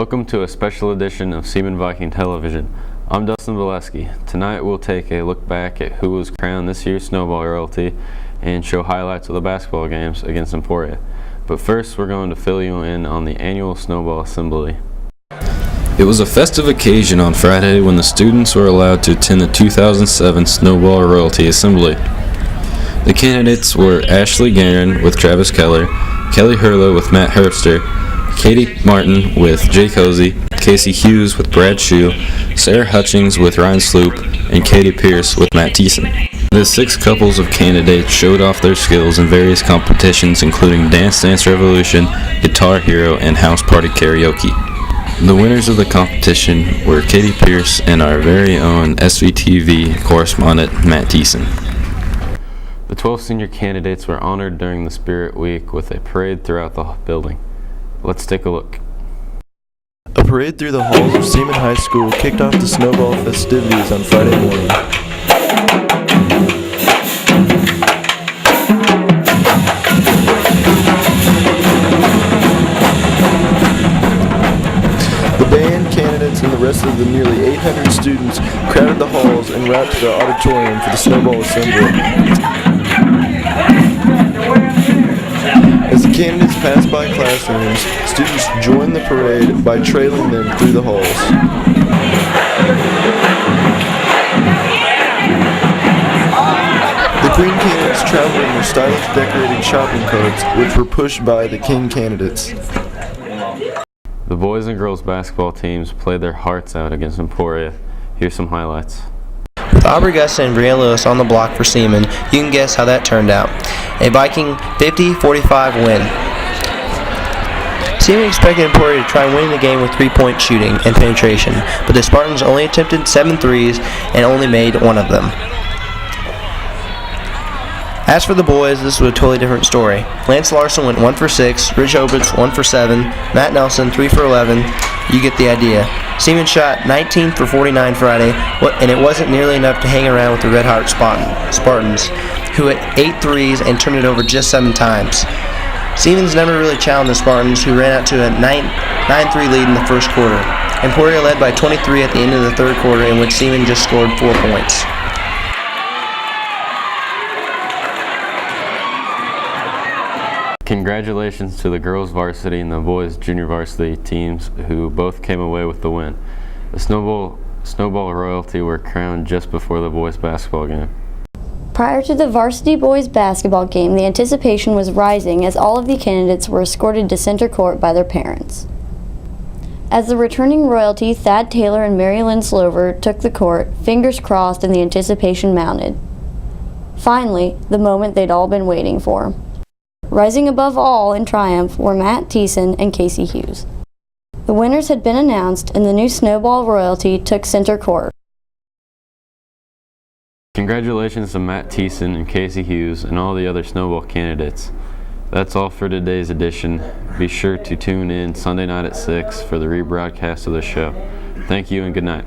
Welcome to a special edition of Seaman Viking Television. I'm Dustin Valesky. Tonight we'll take a look back at who was crowned this year's Snowball Royalty and show highlights of the basketball games against Emporia. But first we're going to fill you in on the annual Snowball Assembly. It was a festive occasion on Friday when the students were allowed to attend the 2007 Snowball Royalty Assembly. The candidates were Ashley Guerin with Travis Keller, Kelly Hurlow with Matt Herbster, Katie Martin with Jay Cozy, Casey Hughes with Brad Shue, Sarah Hutchings with Ryan Sloop, and Katie Pierce with Matt Thiessen. The 6 couples of candidates showed off their skills in various competitions including Dance Dance Revolution, Guitar Hero, and House Party Karaoke. The winners of the competition were Katie Pierce and our very own SVTV correspondent Matt Thiessen. The 12 senior candidates were honored during the Spirit Week with a parade throughout the building. Let's take a look. A parade through the halls of Seaman High School kicked off the Snowball festivities on Friday morning. The band, candidates, and the rest of the nearly 800 students crowded the halls en route to the auditorium for the Snowball Assembly. As the candidates passed by classrooms, students joined the parade by trailing them through the halls. The Queen candidates traveled in their stylish decorated shopping carts, which were pushed by the King candidates. The boys and girls basketball teams played their hearts out against Emporia. Here's some highlights. With Aubrey Gustin and Brianna Lewis on the block for Seaman, you can guess how that turned out. A Viking 50-45 win. Seaman expected Emporia to try winning the game with 3-point shooting and penetration, but the Spartans only attempted 7 threes and only made 1 of them. As for the boys, this was a totally different story. Lance Larson went 1 for 6, Rich Obitz 1 for 7, Matt Nelson 3 for 11. You get the idea. Seaman shot 19 for 49 Friday, and it wasn't nearly enough to hang around with the Red Hot Spartans, who hit 8 threes and turned it over just 7 times. Seaman's never really challenged the Spartans, who ran out to a 9-3 lead in the first quarter. Emporia led by 23 at the end of the third quarter, in which Seaman just scored 4 points. Congratulations to the girls varsity and the boys junior varsity teams who both came away with the win. The Snowball Royalty were crowned just before the boys basketball game. Prior to the varsity boys basketball game, the anticipation was rising as all of the candidates were escorted to center court by their parents. As the returning royalty, Thad Taylor and Mary Lynn Slover took the court, fingers crossed and the anticipation mounted. Finally, the moment they'd all been waiting for. Rising above all in triumph were Matt Thiessen and Casey Hughes. The winners had been announced and the new Snowball Royalty took center court. Congratulations to Matt Thiessen and Casey Hughes and all the other Snowball candidates. That's all for today's edition. Be sure to tune in Sunday night at 6 for the rebroadcast of the show. Thank you and good night.